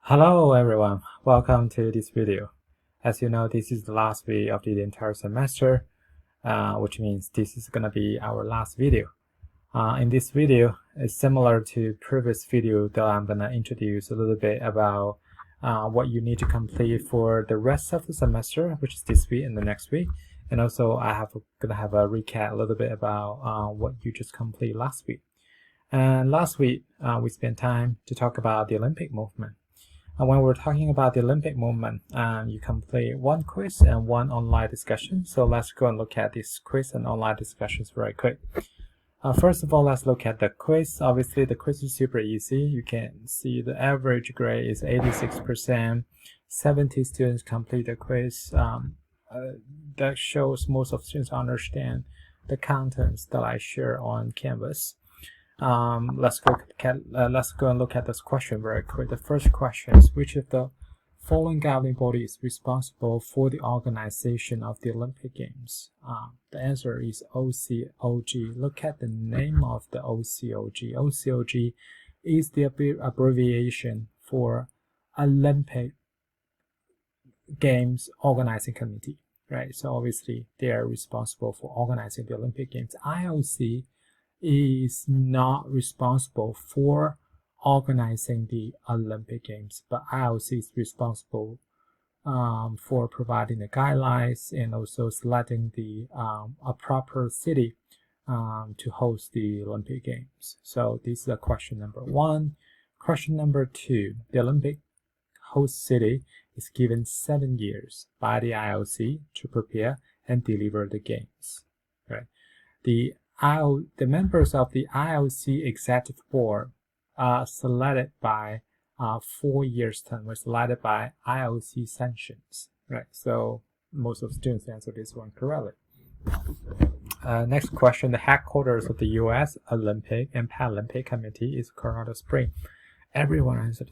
Hello everyone, welcome to this video. As you know, this is the last video of the entire semester, which means this is gonna be our last video. In this video, it's similar to previous video that I'm gonna introduce a little bit about what you need to complete for the rest of the semester, which is this week and the next week. And also gonna have a recap a little bit about what you just completed last week. And last week, we spent time to talk about the Olympic movement. And when we're talking about the Olympic movement, you complete one quiz and one online discussion. So let's go and look at this quiz and online discussions very quick. First of all, let's look at the quiz. Obviously, the quiz is super easy. You can see the average grade is 86%. 70 students complete the quiz. That shows most of students understand the contents that I share on Canvas. Let's go and look at this question very quick. The first question is, which of the following governing body is responsible for the organization of the Olympic Games? The answer is OCOG. Look at the name of the OCOG. OCOG is the abbreviation for Olympic Games Organizing Committee, right? So obviously they are responsible for organizing the Olympic Games. IOC is not responsible for organizing the Olympic Games, but IOC is responsible for providing the guidelines and also selecting a proper city to host the Olympic Games. So this is question number one. Question number two, the Olympic host city is given 7 years by the IOC to prepare and deliver the games, right? The members of the IOC Executive Board are selected by 4 years term, were selected by IOC sanctions, right? So most of the students answer this one correctly. Next question, the headquarters of the U.S. Olympic and Paralympic Committee is Colorado Springs. Everyone answer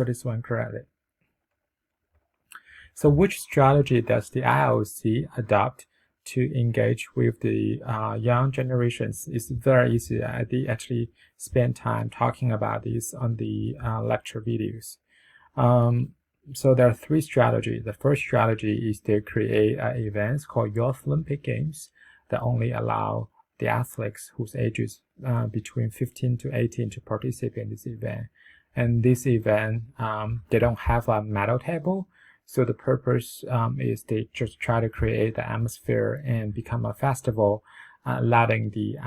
this one correctly. So which strategy does the IOC adopt to engage with the young generations? Is very easy. I did actually spend time talking about this on the lecture videos. So there are three strategies. The first strategy is to create events called Youth Olympic Games that only allow the athletes whose ages between 15 to 18 to participate in this event. And this event, they don't have a medal table. So the purpose is they just try to create the atmosphere and become a festival, allowing the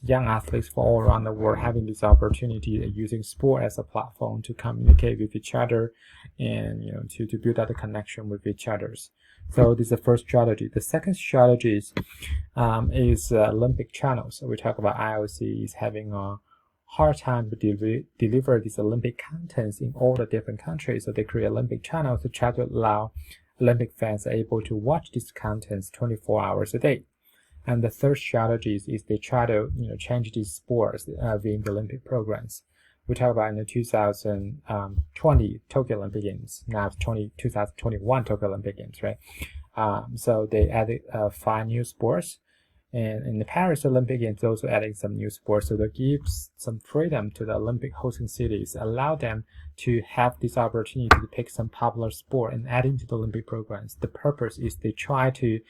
young athletes from all around the world having this opportunity of using sport as a platform to communicate with each other and to build out a connection with each other. So this is the first strategy. The second strategy is Olympic channels. So we talk about IOC is having a hard time to deliver these Olympic contents in all the different countries. So they create Olympic channels to try to allow Olympic fans able to watch these contents 24 hours a day. And the third strategy is they try to change these sports within the Olympic programs. We talk about in the 2020 Tokyo Olympic Games, now it's 2021 Tokyo Olympic Games, right? So they added 5 new sports. And in the Paris Olympic Games, also adding some new sports, so that gives some freedom to the Olympic hosting cities, allow them to have this opportunity to pick some popular sport and add into the Olympic programs. The purpose is they try to,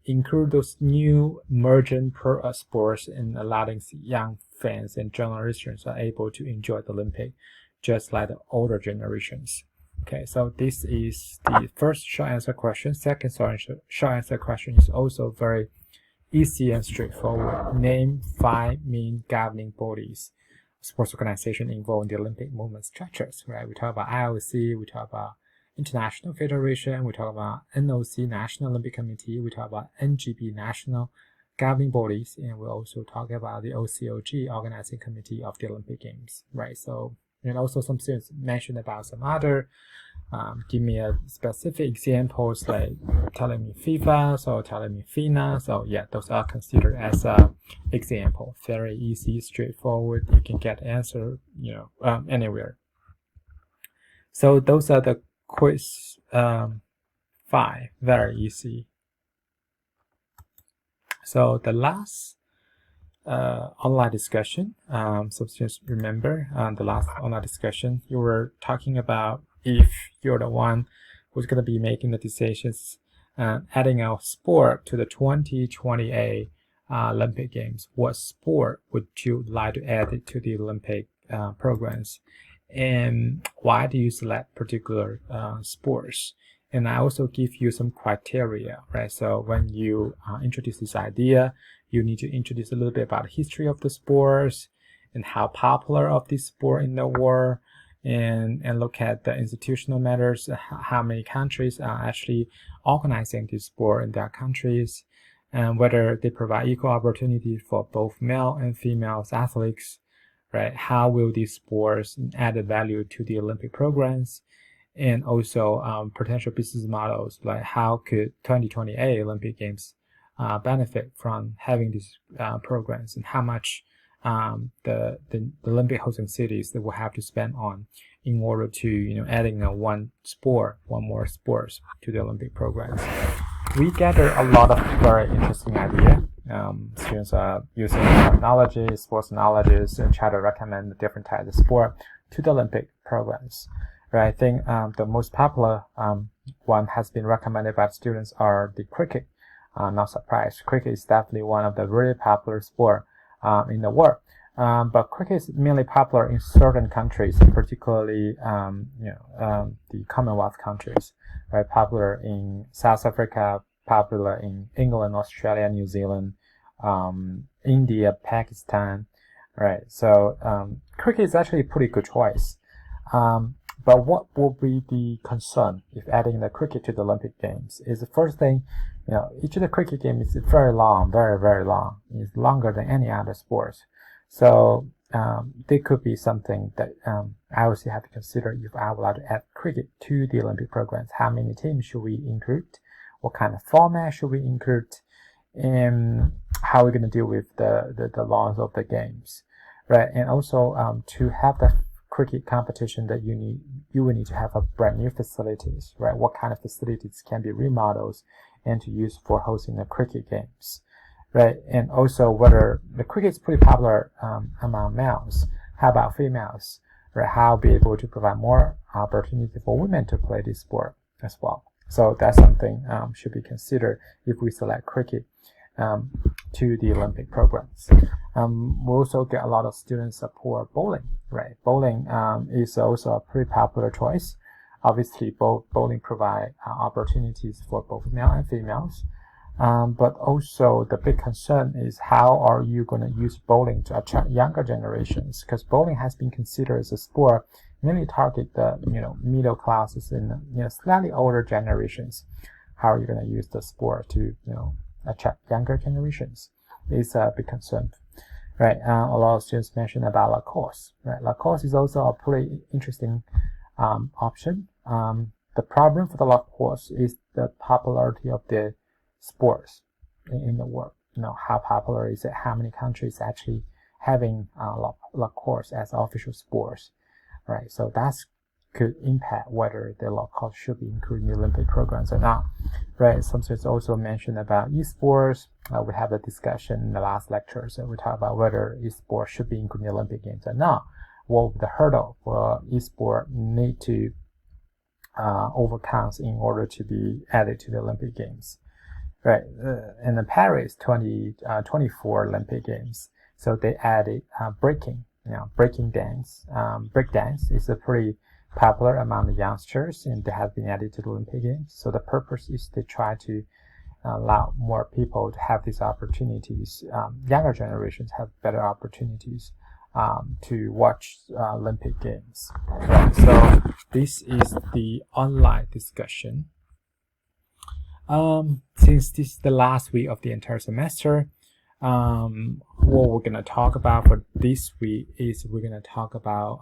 include those new emergent sports and allowing young fans and generations are able to enjoy the Olympic, just like the older generations. Okay, so this is the first short answer question. Second short answer question is also very easy and straightforward. Name 5 main governing bodies, sports organization involved in the Olympic movement structures, right? We talk about IOC, we talk about International Federation, we talk about NOC, National Olympic Committee, we talk about NGB, National Governing Bodies, and we also talk about the OCOG, Organizing Committee of the Olympic Games, right? So, and also some students mentioned about some other, give me a specific examples like telling me FIFA, so telling me FINA. So yeah, those are considered as a example. Very easy, straightforward. You can get answer, anywhere. So those are the quiz 5. Very easy. So the last online discussion. So just remember the last online discussion, you were talking about if you're the one who's going to be making the decisions, adding a sport to the 2028 Olympic Games. What sport would you like to add it to the Olympic programs? And why do you select particular sports? And I also give you some criteria, right? So when you introduce this idea, you need to introduce a little bit about the history of the sports and how popular of this sport in the world, and look at the institutional matters, how many countries are actually organizing this sport in their countries, and whether they provide equal opportunity for both male and female athletes, right? How will these sports add value to the Olympic programs? And also potential business models, like how could 2028 Olympic Games benefit from having these programs, and how much the Olympic hosting cities that will have to spend on in order to adding one more sport to the Olympic programs. We gather a lot of very interesting ideas. Students are using technology, sports knowledge, and try to recommend different types of sport to the Olympic programs. Right, I think the most popular one has been recommended by students are the cricket. Not surprised, cricket is definitely one of the really popular sport in the world. But cricket is mainly popular in certain countries, particularly the Commonwealth countries. Right, popular in South Africa, popular in England, Australia, New Zealand, India, Pakistan. Right, so cricket is actually a pretty good choice. But what will be the concern if adding the cricket to the Olympic Games? Is the first thing, each of the cricket games is very long, very, very long. It's longer than any other sports. So there could be something that I also have to consider if I would like to add cricket to the Olympic programs. How many teams should we include? What kind of format should we include? And how are we going to deal with the laws of the games, right? And also to have the cricket competition, that you will need to have a brand new facilities, right? What kind of facilities can be remodeled and to use for hosting the cricket games, right? And also whether the cricket is pretty popular among males, how about females, right? How be able to provide more opportunity for women to play this sport as well. So that's something should be considered if we select cricket to the Olympic programs. We also get a lot of students support bowling, right? Bowling is also a pretty popular choice. Obviously, bowling provide opportunities for both male and females. But also the big concern is how are you going to use bowling to attract younger generations? Because bowling has been considered as a sport mainly target the middle classes and slightly older generations. How are you going to use the sport to attract younger generations? Is a big concern, right? A lot of students mentioned about lacrosse, right? Lacrosse is also a pretty interesting option. The problem for the lacrosse is the popularity of the sports in the world. How popular is it? How many countries actually having lacrosse as official sports, right? So that's could impact whether the lacrosse should be included in the Olympic programs or not, right? Some students also mentioned about esports. We have a discussion in the last lecture, so we talk about whether esports should be included in the Olympic Games or not. What the hurdle for esport need to overcome in order to be added to the Olympic Games, right? In the Paris 2024 Olympic Games, so they added breaking dance. Break dance is a pretty popular among the youngsters, and they have been added to the Olympic Games. So the purpose is to try to allow more people to have these opportunities. Younger generations have better opportunities to watch Olympic Games. Right. So this is the online discussion. Since this is the last week of the entire semester, what we're going to talk about for this week is we're going to talk about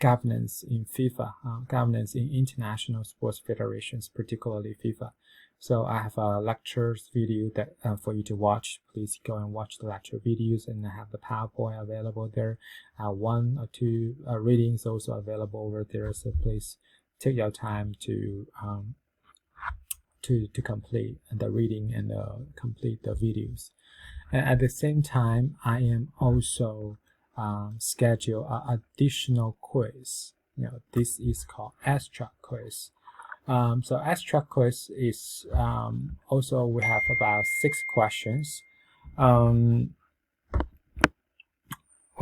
governance in FIFA, governance in international sports federations, particularly FIFA. So I have a lectures video that for you to watch. Please go and watch the lecture videos, and I have the PowerPoint available there. 1 or 2 readings also available over there. So please take your time to complete the reading and complete the videos. And at the same time, I am also schedule an additional quiz. This is called extra quiz. So extra quiz is also we have about 6 questions. We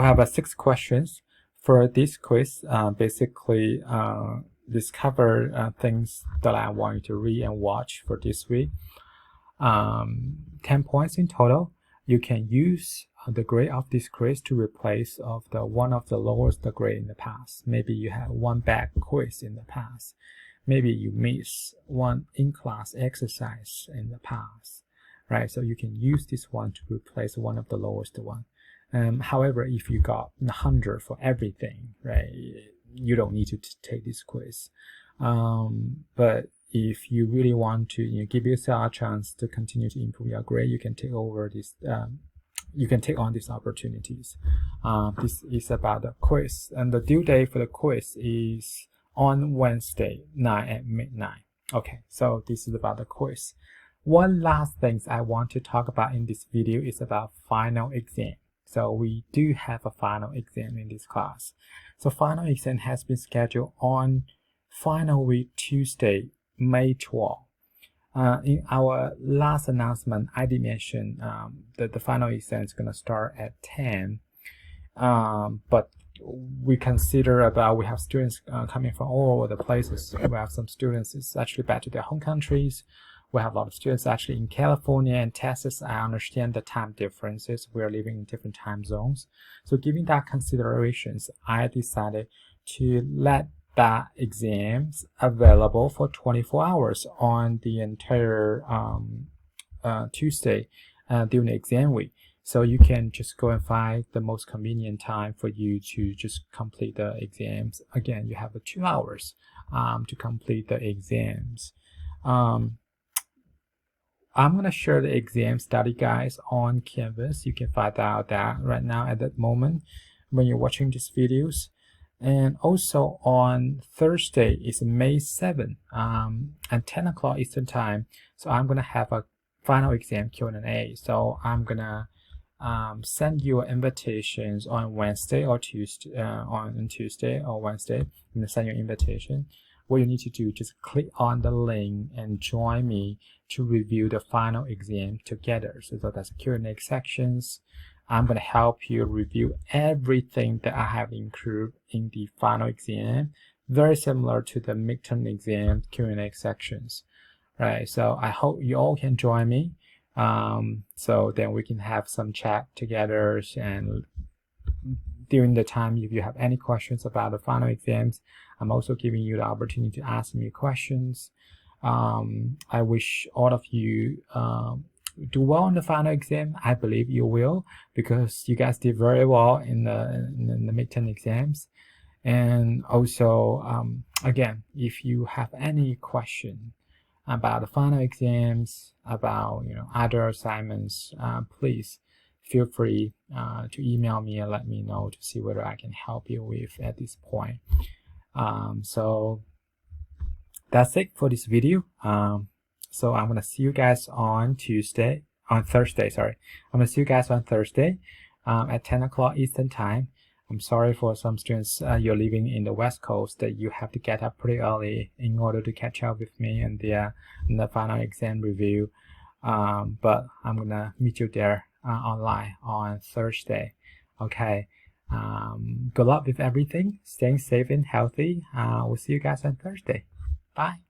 have 6 questions for this quiz. Basically, discover things that I want you to read and watch for this week. 10 points in total. You can use the grade of this quiz to replace one of the lowest grade in the past. Maybe you had one bad quiz in the past. Maybe you missed one in-class exercise in the past, right? So you can use this one to replace one of the lowest one. However, if you got 100 for everything, right, you don't need to take this quiz. But if you really want to give yourself a chance to continue to improve your grade, you can take over this. You can take on these opportunities. This is about the quiz, and the due date for the quiz is on Wednesday, 9 at midnight. Okay, so this is about the quiz. One last thing I want to talk about in this video is about final exam. So we do have a final exam in this class. So final exam has been scheduled on final week Tuesday, May 12th. In our last announcement, I did mention that the final exam is going to start at 10. But we consider we have students coming from all over the places. We have some students is actually back to their home countries. We have a lot of students actually in California and Texas. I understand the time differences. We're living in different time zones. So given that considerations, I decided to let that exams available for 24 hours on the entire Tuesday during the exam week. So you can just go and find the most convenient time for you to just complete the exams. Again, you have 2 hours to complete the exams. I'm going to share the exam study guides on Canvas. You can find out that right now at that moment when you're watching these videos. And also on Thursday is May 7th at 10 o'clock Eastern Time. So I'm going to have a final exam Q&A. So I'm going to send you invitations on Wednesday or Tuesday, on Tuesday or Wednesday. I'm going to send you an invitation. What you need to do, just click on the link and join me to review the final exam together. So that's Q&A sections. I'm going to help you review everything that I have included in the final exam, very similar to the midterm exam Q&A sections, right? So I hope you all can join me. So then we can have some chat together, and during the time, if you have any questions about the final exams, I'm also giving you the opportunity to ask me questions. I wish all of you do well on the final exam. I believe you will, because you guys did very well in the midterm exams. And also, again, if you have any question about the final exams, about other assignments, please feel free to email me and let me know to see whether I can help you with at this point. So that's it for this video. So I'm gonna see you guys on Thursday. I'm gonna see you guys on Thursday at 10 o'clock Eastern Time. I'm sorry for some students you're living in the West Coast that you have to get up pretty early in order to catch up with me and the final exam review. But I'm gonna meet you there online on Thursday. Okay. Good luck with everything. Staying safe and healthy. We'll see you guys on Thursday. Bye.